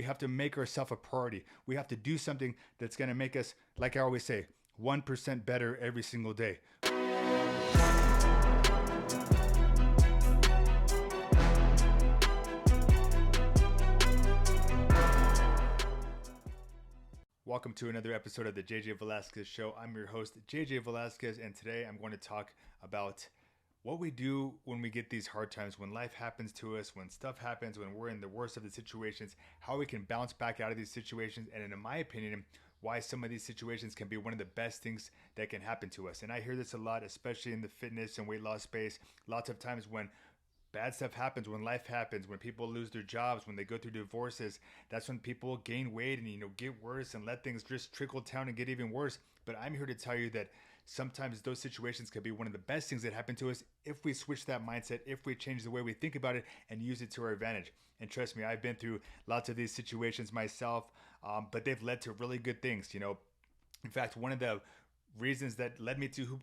We have to make ourselves a priority. We have to do something that's going to make us, like I always say, 1% better every single day. Welcome to another episode of the JJ Velasquez Show. I'm your host, JJ Velasquez, and today I'm going to talk about what we do when we get these hard times, when life happens to us, when stuff happens, when we're in the worst of the situations, how we can bounce back out of these situations, and in my opinion, why some of these situations can be one of the best things that can happen to us. And I hear this a lot, especially in the fitness and weight loss space. Lots of times when bad stuff happens, when life happens, when people lose their jobs, when they go through divorces, that's when people gain weight and get worse and let things just trickle down and get even worse. But I'm here to tell you that sometimes those situations can be one of the best things that happen to us if we switch that mindset, if we change the way we think about it and use it to our advantage. And trust me, I've been through lots of these situations myself, but they've led to really good things. In fact, one of the reasons that led me to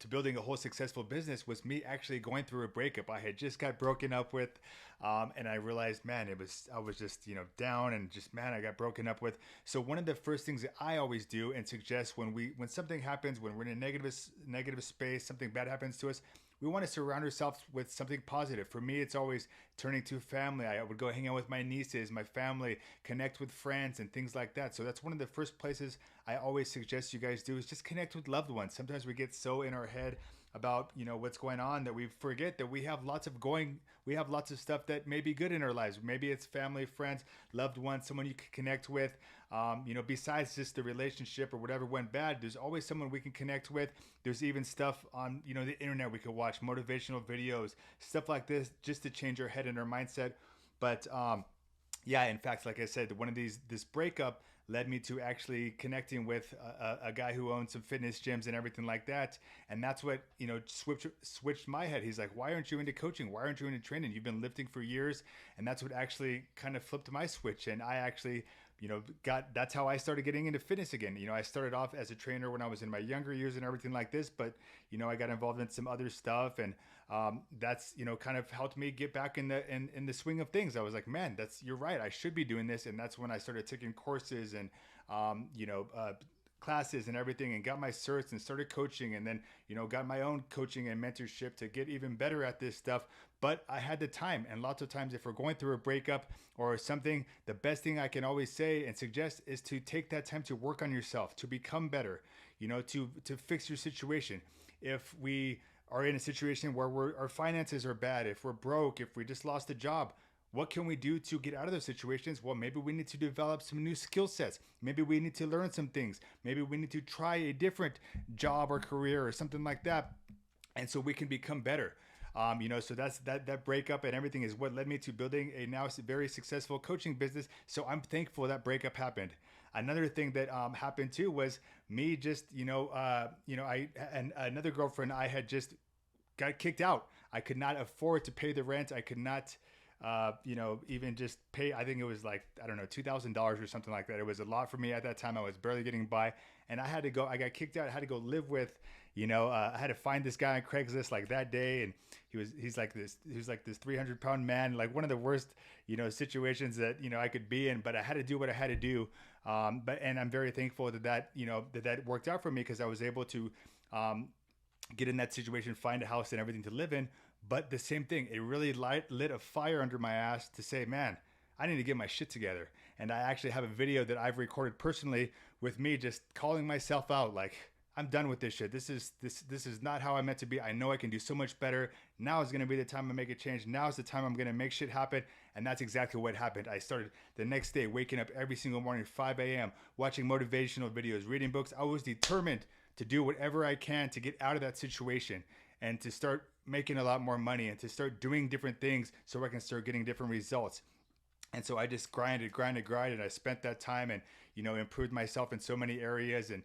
building a whole successful business was me actually going through a breakup. I had just got broken up with, and I realized, man, I was just down and just, man, I got broken up with. So one of the first things that I always do and suggest when something happens, when we're in a negative space, something bad happens to us, we want to surround ourselves with something positive. For me, it's always turning to family. I would go hang out with my nieces, my family, connect with friends and things like that. So that's one of the first places I always suggest you guys do, is just connect with loved ones. Sometimes we get so in our head about what's going on that we forget that we have lots of stuff that may be good in our lives. Maybe it's family, friends, loved ones, someone you can connect with. Besides just the relationship or whatever went bad, there's always someone we can connect with. There's even stuff on the internet we could watch, motivational videos, stuff like this, just to change our head and our mindset. But yeah, in fact, like I said, this breakup led me to actually connecting with a guy who owns some fitness gyms and everything like that. And that's what, switched my head. He's like, why aren't you into coaching? Why aren't you into training? You've been lifting for years. And that's what actually kind of flipped my switch. And I actually, that's how I started getting into fitness again. I started off as a trainer when I was in my younger years and everything like this, but, I got involved in some other stuff, and that's, kind of helped me get back in the swing of things. I was like, man, you're right. I should be doing this. And that's when I started taking courses and, classes and everything, and got my certs and started coaching, and then got my own coaching and mentorship to get even better at this stuff. But I had the time, and lots of times if we're going through a breakup or something, the best thing I can always say and suggest is to take that time to work on yourself, to become better, to fix your situation. If we are in a situation where our finances are bad, if we're broke, if we just lost a job, what can we do to get out of those situations? Well, maybe we need to develop some new skill sets. Maybe we need to learn some things. Maybe we need to try a different job or career or something like that. And so we can become better. So that's that breakup and everything is what led me to building a now very successful coaching business. So I'm thankful that breakup happened. Another thing that happened too was me just, I and another girlfriend, I had just got kicked out. I could not afford to pay the rent. I could not even just pay. I think it was like, I don't know, $2,000 or something like that. It was a lot for me at that time. I was barely getting by, and I got kicked out. I had to go live with, I had to find this guy on Craigslist like that day. And he's like this 300-pound man, like one of the worst, situations that, I could be in, but I had to do what I had to do. And I'm very thankful that worked out for me, because I was able to, get in that situation, find a house and everything to live in. But the same thing, it really lit a fire under my ass to say, man, I need to get my shit together. And I actually have a video that I've recorded personally with me just calling myself out, like, I'm done with this shit. This is not how I meant to be. I know I can do so much better. Now is going to be the time I make a change. Now is the time I'm going to make shit happen. And that's exactly what happened. I started the next day waking up every single morning at 5 a.m., watching motivational videos, reading books. I was determined to do whatever I can to get out of that situation and to start making a lot more money and to start doing different things so I can start getting different results. And so I just grinded. I spent that time and, improved myself in so many areas. And,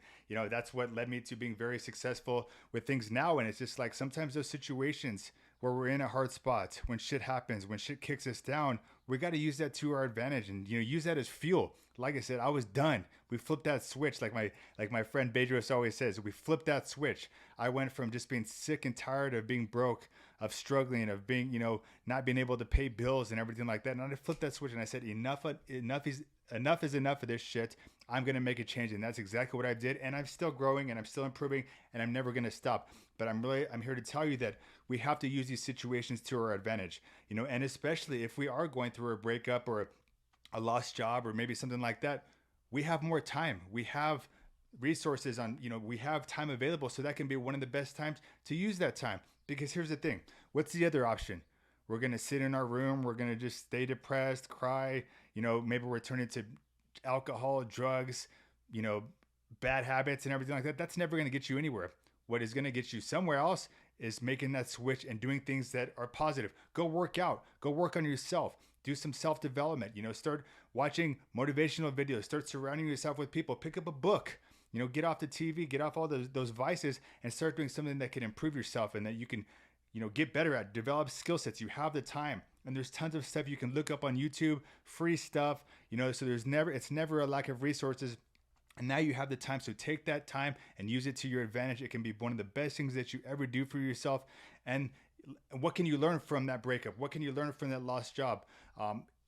that's what led me to being very successful with things now. And it's just like sometimes those situations where we're in a hard spot, when shit happens, when shit kicks us down, we got to use that to our advantage and, use that as fuel. Like I said, I was done. We flipped that switch. Like my friend Bedros always says, we flipped that switch. I went from just being sick and tired of being broke, of struggling, of being, not being able to pay bills and everything like that. And I flipped that switch and I said, enough is enough of this shit. I'm going to make a change. And that's exactly what I did. And I'm still growing and I'm still improving and I'm never going to stop. But I'm here to tell you that we have to use these situations to our advantage, and especially if we are going through a breakup or a lost job or maybe something like that, we have more time. We have resources we have time available. So that can be one of the best times to use that time. Because here's the thing. What's the other option? We're going to sit in our room. We're going to just stay depressed, cry, maybe we're turning to alcohol, drugs, bad habits and everything like that. That's never going to get you anywhere. What is going to get you somewhere else is making that switch and doing things that are positive. Go work out. Go work on yourself. Do some self-development. Start watching motivational videos. Start surrounding yourself with people. Pick up a book. Get off the TV. Get off all those vices and start doing something that can improve yourself and that you can, get better at. Develop skill sets. You have the time. And there's tons of stuff you can look up on YouTube. Free stuff. So it's never a lack of resources. And now you have the time. So take that time and use it to your advantage. It can be one of the best things that you ever do for yourself. And what can you learn from that breakup? What can you learn from that lost job?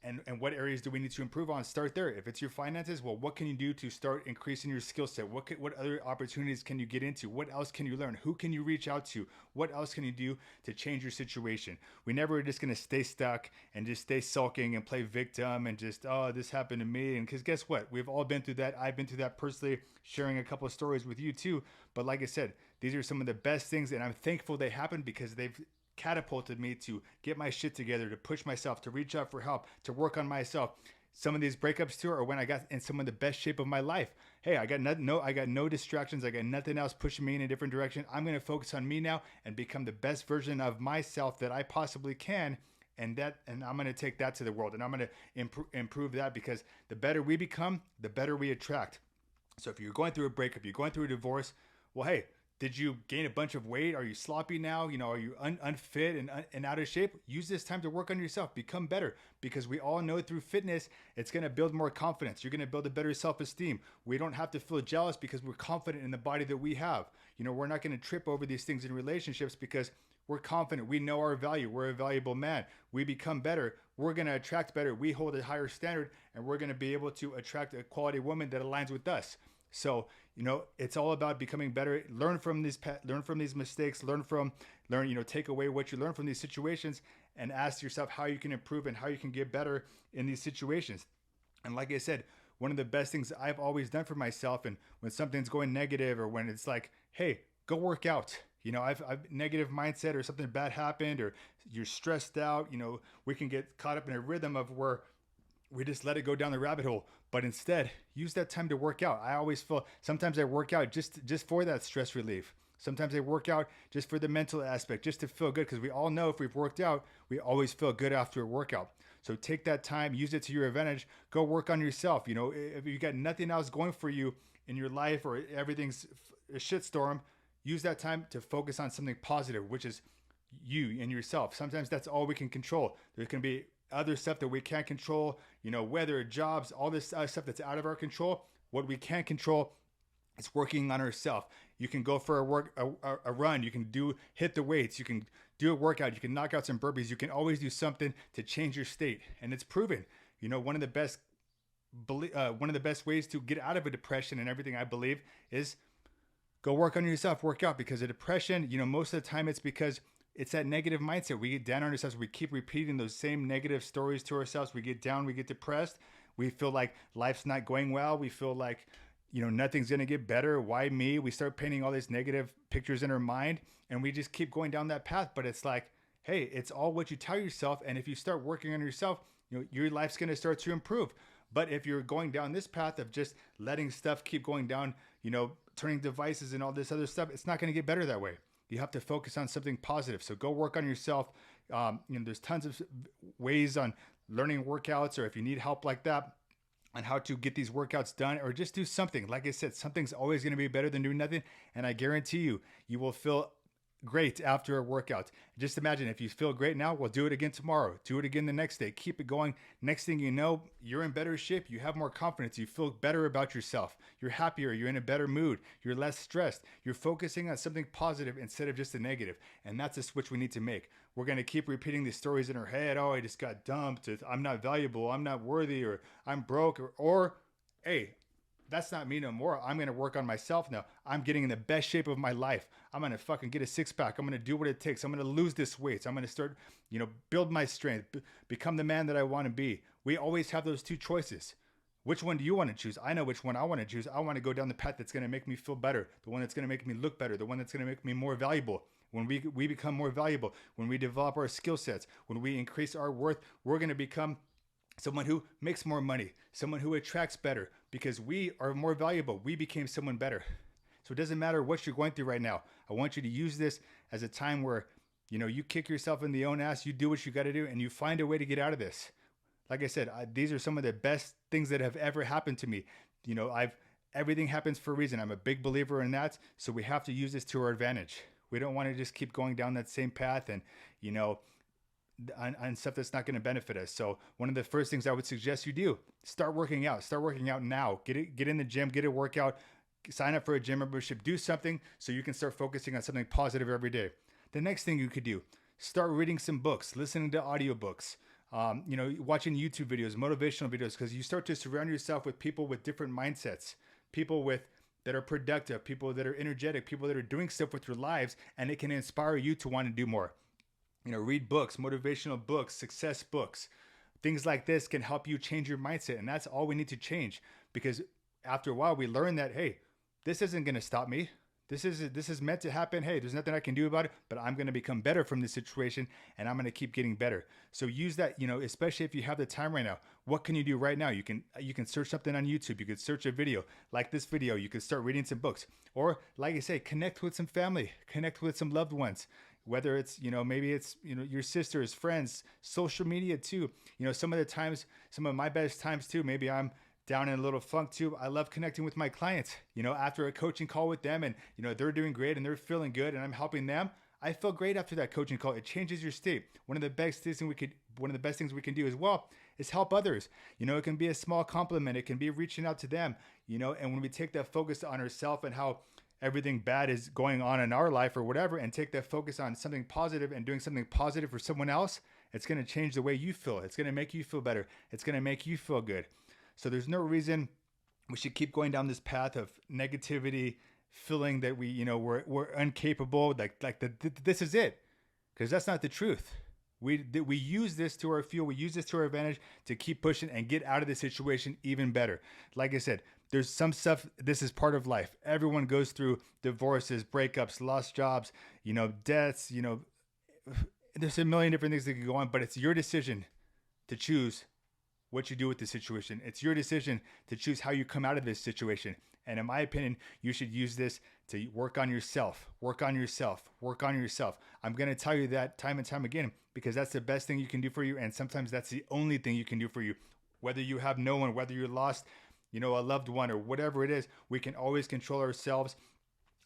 And what areas do we need to improve on? Start there. If it's your finances, well, what can you do to start increasing your skill set? What other opportunities can you get into? What else can you learn? Who can you reach out to? What else can you do to change your situation? We never are just going to stay stuck and just stay sulking and play victim and just, oh, this happened to me. And because guess what? We've all been through that. I've been through that personally, sharing a couple of stories with you too. But like I said, these are some of the best things, and I'm thankful they happened because they've catapulted me to get my shit together, to push myself, to reach out for help, to work on myself. Some of these breakups too are when I got in some of the best shape of my life. Hey, I got no distractions. I got nothing else pushing me in a different direction. I'm going to focus on me now and become the best version of myself that I possibly can. And I'm going to take that to the world, and I'm going to improve that, because the better we become, the better we attract. So if you're going through a breakup, you're going through a divorce, well, hey, did you gain a bunch of weight? Are you sloppy now? Are you unfit and out of shape? Use this time to work on yourself. Become better, because we all know through fitness, it's going to build more confidence. You're going to build a better self-esteem. We don't have to feel jealous because we're confident in the body that we have. We're not going to trip over these things in relationships because we're confident. We know our value. We're a valuable man. We become better. We're going to attract better. We hold a higher standard, and we're going to be able to attract a quality woman that aligns with us. So, it's all about becoming better. Learn from these mistakes, take away what you learn from these situations, and ask yourself how you can improve and how you can get better in these situations. And like I said, one of the best things I've always done for myself, and when something's going negative, or when it's like, hey, go work out. I've negative mindset, or something bad happened, or you're stressed out, we can get caught up in a rhythm of where we just let it go down the rabbit hole. But instead, use that time to work out. I always feel sometimes I work out just for that stress relief. Sometimes I work out just for the mental aspect, just to feel good, because we all know if we've worked out, we always feel good after a workout. So take that time, use it to your advantage. Go work on yourself. If you got nothing else going for you in your life, or everything's a shitstorm, use that time to focus on something positive, which is you and yourself. Sometimes that's all we can control. There can be other stuff that we can't control, weather, jobs, all this stuff that's out of our control. What we can control is working on ourselves. You can go for a run. You can hit the weights. You can do a workout. You can knock out some burpees. You can always do something to change your state. And it's proven, one of the best ways to get out of a depression and everything, I believe, is go work on yourself, work out. Because a depression, most of the time it's because it's that negative mindset. We get down on ourselves. We keep repeating those same negative stories to ourselves. We get down, we get depressed. We feel like life's not going well. We feel like, nothing's going to get better. Why me? We start painting all these negative pictures in our mind, and we just keep going down that path. But it's like, hey, it's all what you tell yourself. And if you start working on yourself, your life's going to start to improve. But if you're going down this path of just letting stuff keep going down, turning devices and all this other stuff, it's not going to get better that way. You have to focus on something positive. So go work on yourself. There's tons of ways on learning workouts, or if you need help like that, on how to get these workouts done, or just do something. Like I said, something's always going to be better than doing nothing. And I guarantee you, you will feel great after a workout. Just imagine if you feel great now, well, do it again tomorrow. Do it again the next day. Keep it going. Next thing you know, you're in better shape. You have more confidence. You feel better about yourself. You're happier. You're in a better mood. You're less stressed. You're focusing on something positive instead of just a negative. And that's a switch we need to make. We're going to keep repeating these stories in our head. Oh, I just got dumped. I'm not valuable. I'm not worthy, or I'm broke, or hey, that's not me no more. I'm going to work on myself now. I'm getting in the best shape of my life. I'm going to fucking get a six pack. I'm going to do what it takes. I'm going to lose this weight. I'm going to start, build my strength, become the man that I want to be. We always have those two choices. Which one do you want to choose? I know which one I want to choose. I want to go down the path that's going to make me feel better. The one that's going to make me look better. The one that's going to make me more valuable. When we become more valuable, when we develop our skill sets, when we increase our worth, we're going to become someone who makes more money, someone who attracts better, because we are more valuable. We became someone better. So it doesn't matter what you're going through right now. I want you to use this as a time where, you kick yourself in the own ass, you do what you got to do, and you find a way to get out of this. Like I said, these are some of the best things that have ever happened to me. Everything happens for a reason. I'm a big believer in that. So we have to use this to our advantage. We don't want to just keep going down that same path and, on stuff that's not going to benefit us. So one of the first things I would suggest you do, start working out. Start working out now. Get in the gym, get a workout, sign up for a gym membership, do something so you can start focusing on something positive every day. The next thing you could do, start reading some books, listening to audiobooks, watching YouTube videos, motivational videos, because you start to surround yourself with people with different mindsets, people that are productive, people that are energetic, people that are doing stuff with your lives, and it can inspire you to want to do more. Read books, motivational books, success books. Things like this can help you change your mindset. And that's all we need to change, because after a while we learn that, hey, this isn't going to stop me. This is meant to happen. Hey, there's nothing I can do about it, but I'm going to become better from this situation, and I'm going to keep getting better. So use that, especially if you have the time right now. What can you do right now? You can search something on YouTube. You could search a video like this video. You could start reading some books, or like I say, connect with some family, connect with some loved ones. Whether it's, maybe it's, your sisters, friends, social media too. Some of the times, some of my best times too, maybe I'm down in a little funk too. I love connecting with my clients, after a coaching call with them, and, they're doing great and they're feeling good and I'm helping them. I feel great after that coaching call. It changes your state. One of the best things we can do as well is help others. It can be a small compliment. It can be reaching out to them, and when we take that focus on ourselves and how everything bad is going on in our life or whatever, and take that focus on something positive and doing something positive for someone else, it's going to change the way you feel. It's going to make you feel better. It's going to make you feel good. So there's no reason we should keep going down this path of negativity, feeling that we're incapable, this is it, because that's not the truth. We use this to our fuel. We use this to our advantage to keep pushing and get out of the situation even better. Like I said, there's some stuff, this is part of life. Everyone goes through divorces, breakups, lost jobs, deaths, there's a million different things that can go on, but it's your decision to choose what you do with the situation. It's your decision to choose how you come out of this situation. And in my opinion, you should use this to work on yourself, work on yourself, work on yourself. I'm going to tell you that time and time again, because that's the best thing you can do for you. And sometimes that's the only thing you can do for you. Whether you have no one, whether you're lost, a loved one, or whatever it is, we can always control ourselves.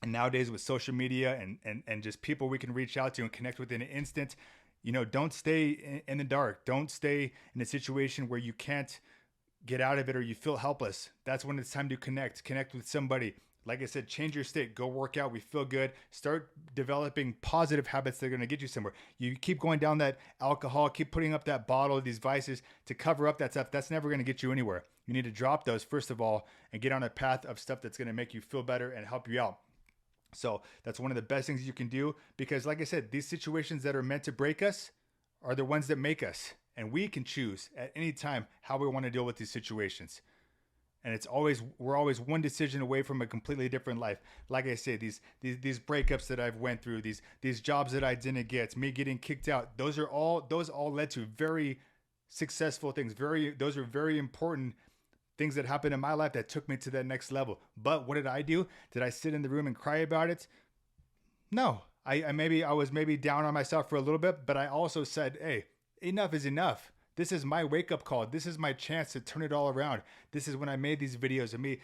And nowadays with social media and just people we can reach out to and connect with in an instant, don't stay in the dark. Don't stay in a situation where you can't get out of it or you feel helpless. That's when it's time to connect with somebody. Like I said, change your state, go work out. We feel good. Start developing positive habits that are going to get you somewhere. You keep going down that alcohol, keep putting up that bottle, these vices to cover up that stuff. That's never going to get you anywhere. You need to drop those first of all and get on a path of stuff that's going to make you feel better and help you out. So that's one of the best things you can do, because like I said, these situations that are meant to break us are the ones that make us. And we can choose at any time how we want to deal with these situations. And we're always one decision away from a completely different life. Like I say, these breakups that I've went through, these jobs that I didn't get, me getting kicked out, those all led to very successful things. Those are very important things that happened in my life that took me to that next level. But what did I do? Did I sit in the room and cry about it? No. I was maybe down on myself for a little bit, but I also said, hey, enough is enough. This is my wake-up call. This is my chance to turn it all around. This is when I made these videos of me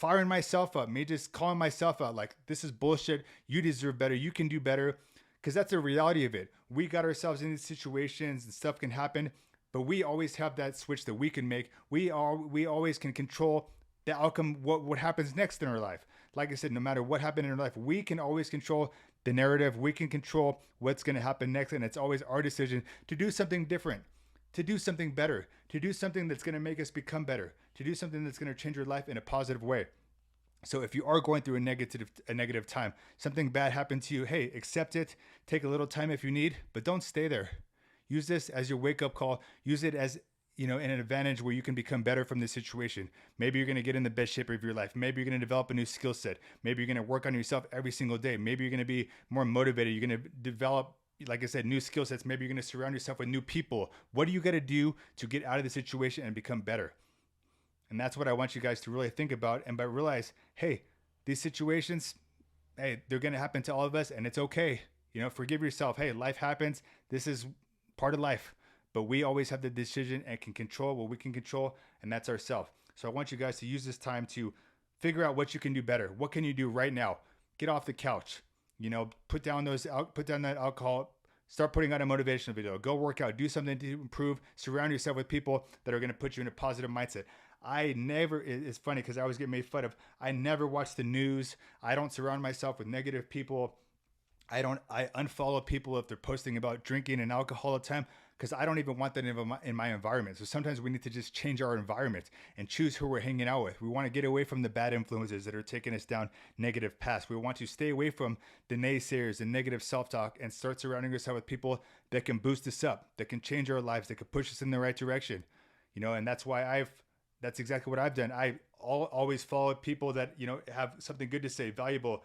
firing myself up, me just calling myself out like, this is bullshit. You deserve better. You can do better. Because that's the reality of it. We got ourselves in these situations and stuff can happen, but we always have that switch that we can make. We always can control the outcome, what happens next in our life. Like I said, no matter what happened in our life, we can always control the narrative. We can control what's going to happen next. And it's always our decision to do something different, to do something better, to do something that's going to make us become better, to do something that's going to change your life in a positive way. So if you are going through a negative time, something bad happened to you, hey, accept it. Take a little time if you need, but don't stay there. Use this as your wake-up call. Use it as, in an advantage where you can become better from this situation. Maybe you're going to get in the best shape of your life. Maybe you're going to develop a new skill set. Maybe you're going to work on yourself every single day. Maybe you're going to be more motivated. You're going to develop, like I said, new skill sets. Maybe you're going to surround yourself with new people. What do you got to do to get out of the situation and become better? And that's what I want you guys to really think about. And but realize, hey, these situations, hey, they're going to happen to all of us and it's okay. Forgive yourself. Hey, life happens. This is part of life. But we always have the decision and can control what we can control, and that's ourselves. So I want you guys to use this time to figure out what you can do better. What can you do right now? Get off the couch. Put down that alcohol. Start putting out a motivational video. Go work out. Do something to improve. Surround yourself with people that are going to put you in a positive mindset. It's funny because I always get made fun of. I never watch the news. I don't surround myself with negative people. I unfollow people if they're posting about drinking and alcohol all the time because I don't even want that in my environment. So sometimes we need to just change our environment and choose who we're hanging out with. We want to get away from the bad influences that are taking us down negative paths. We want to stay away from the naysayers and negative self-talk and start surrounding ourselves with people that can boost us up, that can change our lives, that can push us in the right direction. And that's why that's exactly what I've done. I always follow people that, have something good to say, valuable,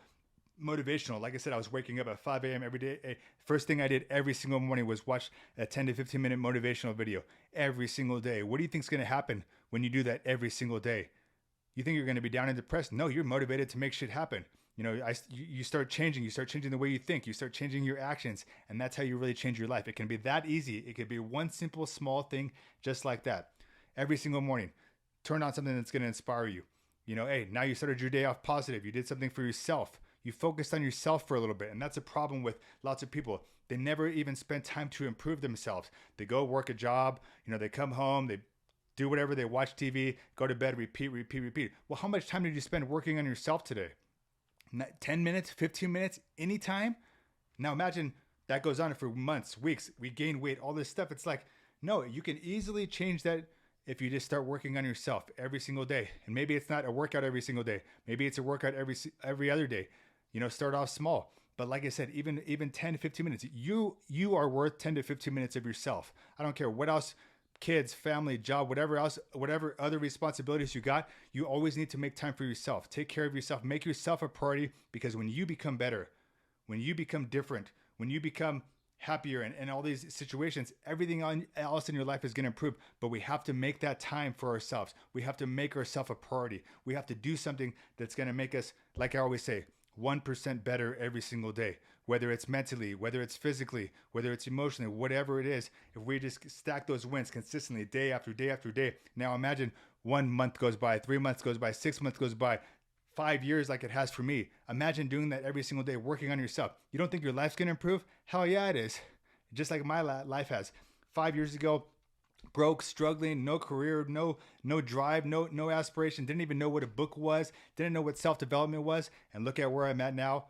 motivational. Like I said, I was waking up at 5 a.m. every day. First thing I did every single morning was watch a 10 to 15 minute motivational video every single day. What do you think is going to happen when you do that every single day? You think you're going to be down and depressed? No, you're motivated to make shit happen. You start changing. You start changing the way you think. You start changing your actions. And that's how you really change your life. It can be that easy. It could be one simple, small thing just like that. Every single morning, turn on something that's going to inspire you. Hey, now you started your day off positive. You did something for yourself. You focused on yourself for a little bit. And that's a problem with lots of people. They never even spend time to improve themselves. They go work a job. They come home. They do whatever. They watch TV, go to bed, repeat. Well, how much time did you spend working on yourself today? 10 minutes, 15 minutes, any time? Now imagine that goes on for months, weeks. We gain weight, all this stuff. It's like, no, you can easily change that if you just start working on yourself every single day. And maybe it's not a workout every single day. Maybe it's a workout every other day. Start off small. But like I said, even 10 to 15 minutes, you are worth 10 to 15 minutes of yourself. I don't care what else, kids, family, job, whatever other responsibilities you got, you always need to make time for yourself. Take care of yourself. Make yourself a priority, because when you become better, when you become different, when you become happier and all these situations, everything else in your life is going to improve. But we have to make that time for ourselves. We have to make ourselves a priority. We have to do something that's going to make us, like I always say, 1% better every single day, whether it's mentally, whether it's physically, whether it's emotionally, whatever it is. If we just stack those wins consistently day after day after day. Now imagine 1 month goes by, 3 months goes by, 6 months goes by, 5 years like it has for me. Imagine doing that every single day, working on yourself. You don't think your life's going to improve? Hell yeah, it is. Just like my life has. 5 years ago, broke, struggling, no career, no drive, no aspiration, didn't even know what a book was, didn't know what self-development was. And look at where I'm at now,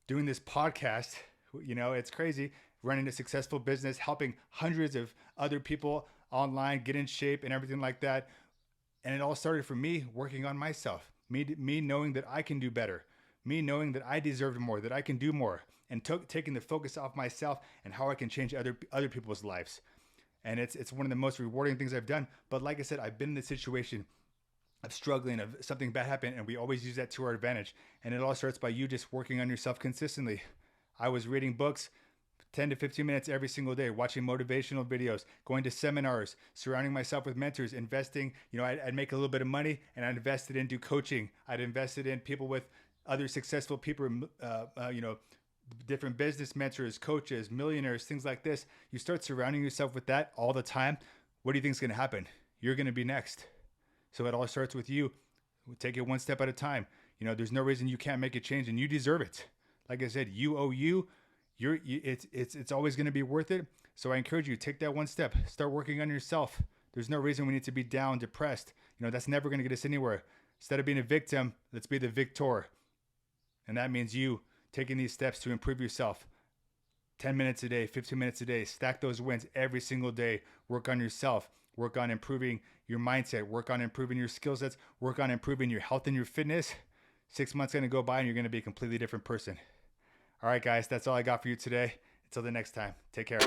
doing this podcast. It's crazy. Running a successful business, helping hundreds of other people online get in shape and everything like that. And it all started from me working on myself, me knowing that I can do better, me knowing that I deserve more, that I can do more, and taking the focus off myself and how I can change other people's lives. And it's one of the most rewarding things I've done. But like I said, I've been in the situation of struggling, of something bad happened, and we always use that to our advantage. And it all starts by you just working on yourself consistently. I was reading books 10 to 15 minutes every single day, watching motivational videos, going to seminars, surrounding myself with mentors, investing. I'd make a little bit of money and I'd invest it into coaching. I'd invested in people with other successful people, different business mentors, coaches, millionaires, things like this. You start surrounding yourself with that all the time. What do you think is going to happen? You're going to be next. So it all starts with you Take it one step at a time. There's no reason you can't make a change, and you deserve it. Like I said, it's always going to be worth it. So I encourage you, take that one step, start working on yourself. There's no reason we need to be down, depressed. That's never going to get us anywhere. Instead of being a victim, let's be the victor. And that means you taking these steps to improve yourself. 10 minutes a day, 15 minutes a day, stack those wins every single day. Work on yourself, work on improving your mindset, work on improving your skill sets, work on improving your health and your fitness. 6 months going to go by and you're going to be a completely different person. All right, guys, that's all I got for you today. Until the next time, take care.